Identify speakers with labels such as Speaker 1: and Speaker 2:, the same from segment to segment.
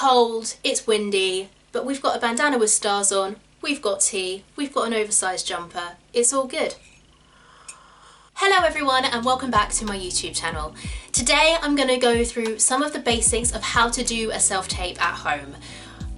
Speaker 1: cold, it's windy, but we've got a bandana with stars on, we've got tea, we've got an oversized jumper, it's all good. Hello everyone and welcome back to my YouTube channel. Today I'm going to go through some of the basics of how to do a self-tape at home.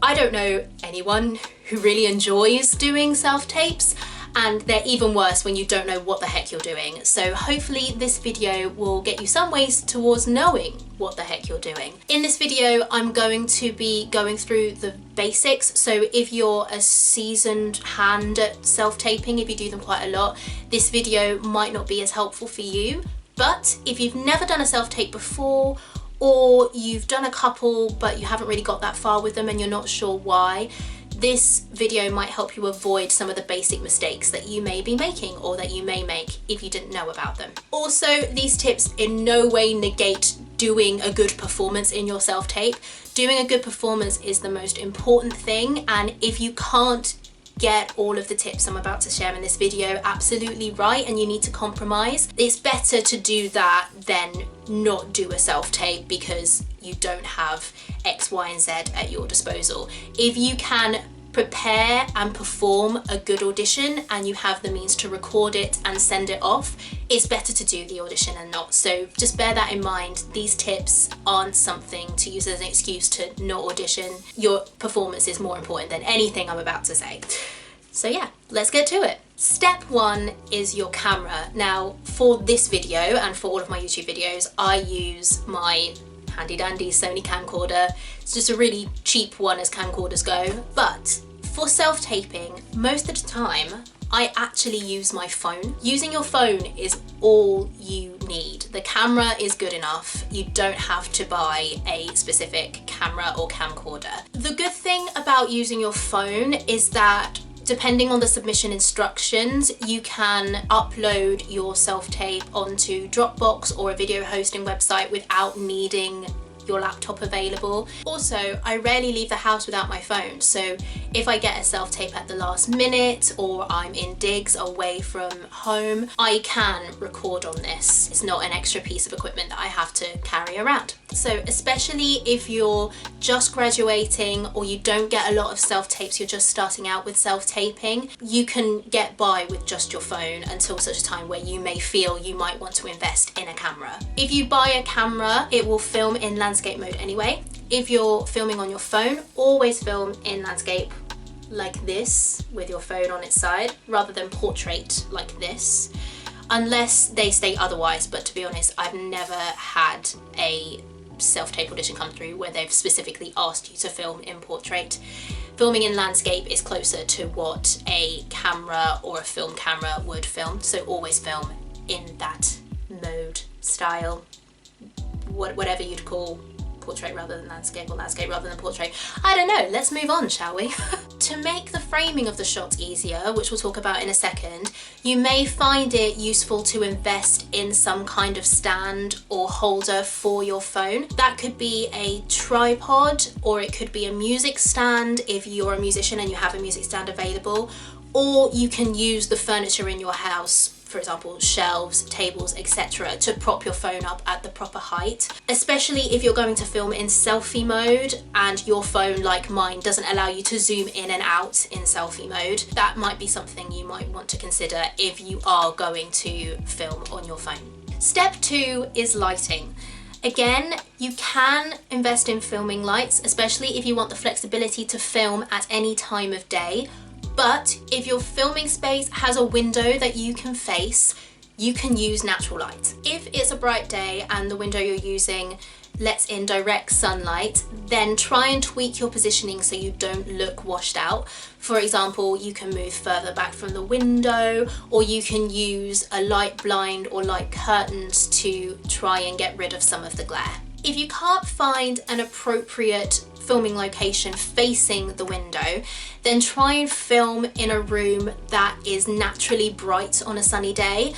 Speaker 1: I don't know anyone who really enjoys doing self-tapes, and they're even worse when you don't know what the heck you're doing. So hopefully this video will get you some ways towards knowing what the heck you're doing. In this video, I'm going to be going through the basics. So if you're a seasoned hand at self-taping, if you do them quite a lot, this video might not be as helpful for you. But if you've never done a self-tape before, or you've done a couple but you haven't really got that far with them and you're not sure why, this video might help you avoid some of the basic mistakes that you may be making or that you may make if you didn't know about them. Also, these tips in no way negate doing a good performance in your self-tape. Doing a good performance is the most important thing, and if you can't get all of the tips I'm about to share in this video absolutely right and you need to compromise, it's better to do that than not do a self-tape because you don't have X, Y, and Z at your disposal. If you can prepare and perform a good audition and you have the means to record it and send it off, it's better to do the audition and not. So just bear that in mind. These tips aren't something to use as an excuse to not audition. Your performance is more important than anything I'm about to say. So yeah, let's get to it. Step one is your camera. Now, for this video and for all of my YouTube videos, I use my handy dandy Sony camcorder. It's just a really cheap one as camcorders go. But for self-taping, most of the time, I actually use my phone. Using your phone is all you need. The camera is good enough. You don't have to buy a specific camera or camcorder. The good thing about using your phone is that depending on the submission instructions, you can upload your self-tape onto Dropbox or a video hosting website without needing your laptop available. Also, I rarely leave the house without my phone, so if I get a self-tape at the last minute or I'm in digs away from home, I can record on this. It's not an extra piece of equipment that I have to carry around. So especially if you're just graduating or you don't get a lot of self-tapes, you're just starting out with self-taping, you can get by with just your phone until such a time where you may feel you might want to invest in a camera. If you buy a camera, it will film in landscape mode anyway. If you're filming on your phone, always film in landscape like this with your phone on its side rather than portrait like this, unless they state otherwise. But to be honest, I've never had a self-tape audition come through where they've specifically asked you to film in portrait. Filming in landscape is closer to what a camera or a film camera would film, so always film in that mode, style, whatever you'd call portrait rather than landscape or landscape rather than portrait. I don't know, let's move on, shall we? To make the framing of the shots easier, which we'll talk about in a second, you may find it useful to invest in some kind of stand or holder for your phone. That could be a tripod, or it could be a music stand if you're a musician and you have a music stand available, or you can use the furniture in your house, for example, shelves, tables, etc., to prop your phone up at the proper height. Especially if you're going to film in selfie mode and your phone, like mine, doesn't allow you to zoom in and out in selfie mode. That might be something you might want to consider if you are going to film on your phone. Step two is lighting. Again, you can invest in filming lights, especially if you want the flexibility to film at any time of day. But if your filming space has a window that you can face, you can use natural light. If it's a bright day and the window you're using lets in direct sunlight, then try and tweak your positioning so you don't look washed out. For example, you can move further back from the window, or you can use a light blind or light curtains to try and get rid of some of the glare. If you can't find an appropriate filming location facing the window, then try and film in a room that is naturally bright on a sunny day.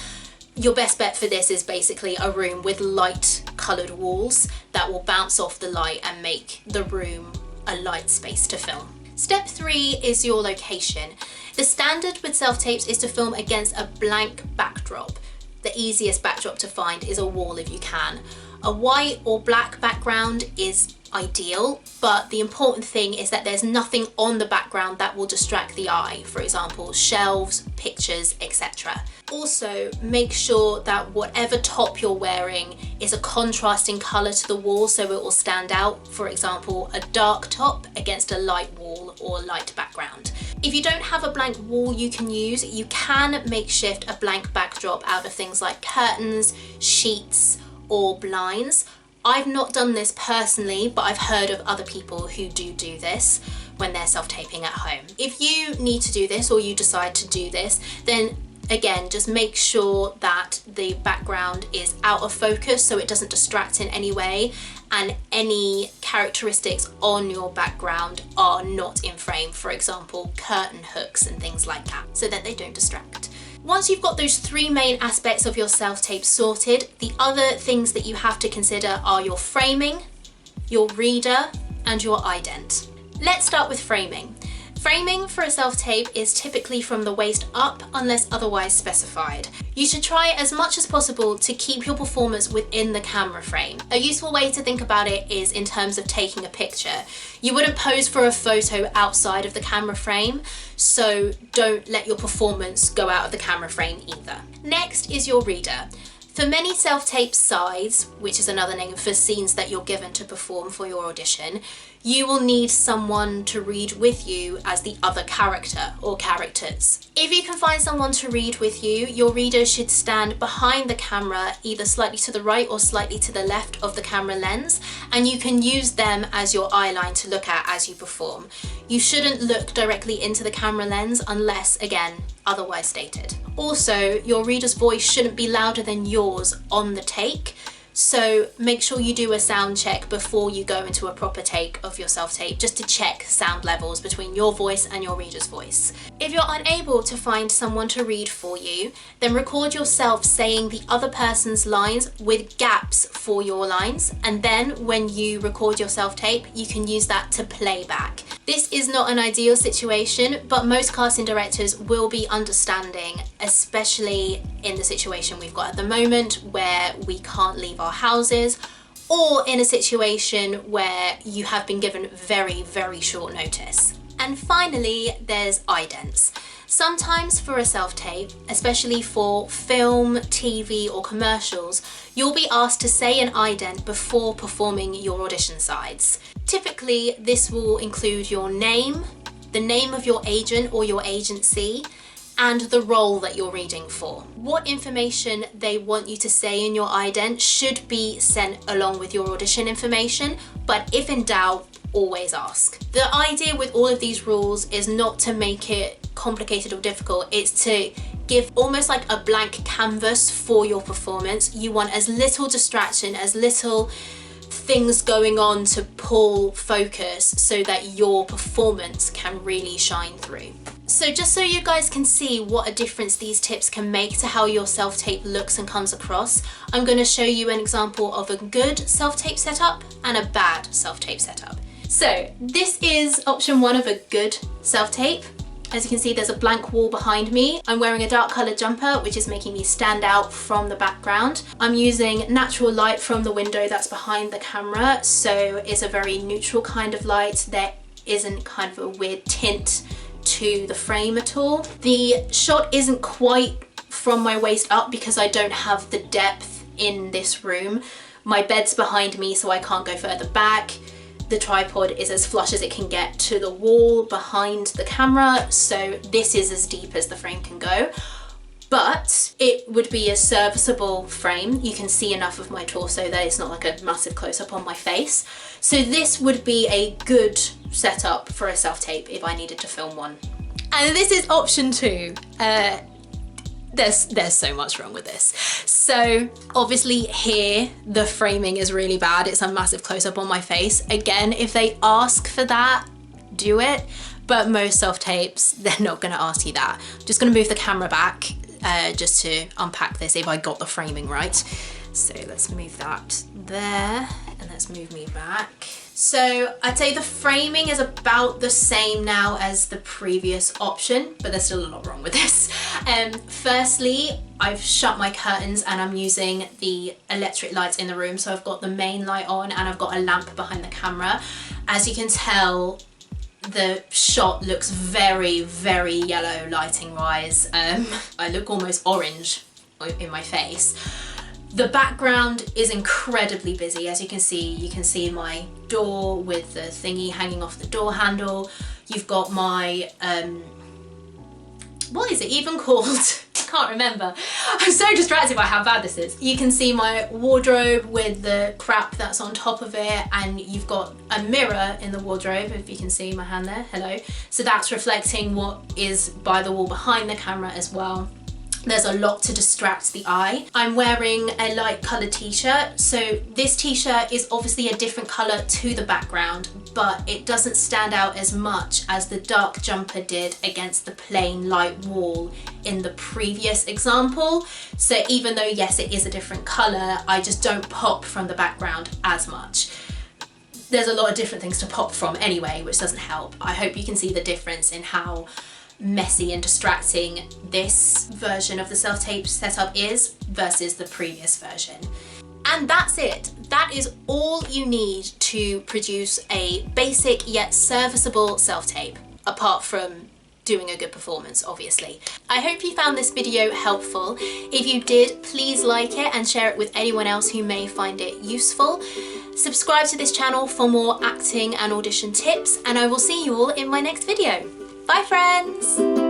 Speaker 1: Your best bet for this is basically a room with light coloured walls that will bounce off the light and make the room a light space to film. Step three is your location. The standard with self-tapes is to film against a blank backdrop. The easiest backdrop to find is a wall if you can. A white or black background is ideal, but the important thing is that there's nothing on the background that will distract the eye. For example, shelves, pictures, etc. Also, make sure that whatever top you're wearing is a contrasting colour to the wall so it will stand out. For example, a dark top against a light wall or light background. If you don't have a blank wall you can use, you can makeshift a blank backdrop out of things like curtains, sheets, or blinds. I've not done this personally, but I've heard of other people who do this when they're self-taping at home. If you need to do this or you decide to do this, then again, just make sure that the background is out of focus so it doesn't distract in any way, and any characteristics on your background are not in frame. For example, curtain hooks and things like that, so that they don't distract. Once you've got those three main aspects of your self-tape sorted, the other things that you have to consider are your framing, your reader, and your ident. Let's start with framing. Framing for a self-tape is typically from the waist up unless otherwise specified. You should try as much as possible to keep your performance within the camera frame. A useful way to think about it is in terms of taking a picture. You wouldn't pose for a photo outside of the camera frame, so don't let your performance go out of the camera frame either. Next is your reader. For many self-tape sides, which is another name for scenes that you're given to perform for your audition, you will need someone to read with you as the other character or characters. If you can find someone to read with you, your reader should stand behind the camera, either slightly to the right or slightly to the left of the camera lens, and you can use them as your eye line to look at as you perform. You shouldn't look directly into the camera lens unless, again, otherwise stated. Also, your reader's voice shouldn't be louder than yours on the take, so make sure you do a sound check before you go into a proper take of your self-tape, just to check sound levels between your voice and your reader's voice. If you're unable to find someone to read for you, then record yourself saying the other person's lines with gaps for your lines, and then when you record your self-tape, you can use that to play back. This is not an ideal situation, but most casting directors will be understanding, especially in the situation we've got at the moment where we can't leave our houses, or in a situation where you have been given very, very short notice. And finally, there's idents. Sometimes for a self-tape, especially for film, TV or commercials, you'll be asked to say an ident before performing your audition sides. Typically, this will include your name, the name of your agent or your agency, and the role that you're reading for. What information they want you to say in your ident should be sent along with your audition information, but if in doubt, always ask. The idea with all of these rules is not to make it complicated or difficult, it's to give almost like a blank canvas for your performance. You want as little distraction, as little things going on to pull focus so that your performance can really shine through. So just so you guys can see what a difference these tips can make to how your self-tape looks and comes across, I'm going to show you an example of a good self-tape setup and a bad self-tape setup. So this is option one of a good self-tape. As you can see, there's a blank wall behind me. I'm wearing a dark coloured jumper, which is making me stand out from the background. I'm using natural light from the window that's behind the camera, so it's a very neutral kind of light. There isn't kind of a weird tint to the frame at all. The shot isn't quite from my waist up because I don't have the depth in this room. My bed's behind me, so I can't go further back. The tripod is as flush as it can get to the wall behind the camera, so this is as deep as the frame can go. But it would be a serviceable frame. You can see enough of my torso that it's not like a massive close-up on my face. So this would be a good setup for a self-tape if I needed to film one. And this is option two. There's so much wrong with this. So obviously here, the framing is really bad. It's a massive close-up on my face. Again, if they ask for that, do it. But most self-tapes, they're not gonna ask you that. I'm just gonna move the camera back just to unpack this if I got the framing right. So let's move that there, and let's move me back. So I'd say the framing is about the same now as the previous option, but there's still a lot wrong with this. Firstly, I've shut my curtains and I'm using the electric lights in the room. So I've got the main light on and I've got a lamp behind the camera. As you can tell, the shot looks very, very yellow lighting wise. I look almost orange in my face. The background is incredibly busy. As you can see my door with the thingy hanging off the door handle. You've got my, what is it even called? I can't remember. I'm so distracted by how bad this is. You can see my wardrobe with the crap that's on top of it, and you've got a mirror in the wardrobe, if you can see my hand there, hello. So that's reflecting what is by the wall behind the camera as well. There's a lot to distract the eye. I'm wearing a light coloured t-shirt. So this t-shirt is obviously a different colour to the background, but it doesn't stand out as much as the dark jumper did against the plain light wall in the previous example. So even though, yes, it is a different colour, I just don't pop from the background as much. There's a lot of different things to pop from anyway, which doesn't help. I hope you can see the difference in how messy and distracting this version of the self-tape setup is versus the previous version. And that's it. That is all you need to produce a basic yet serviceable self-tape, apart from doing a good performance, obviously. I hope you found this video helpful. If you did, please like it and share it with anyone else who may find it useful. Subscribe to this channel for more acting and audition tips, and I will see you all in my next video. Bye friends!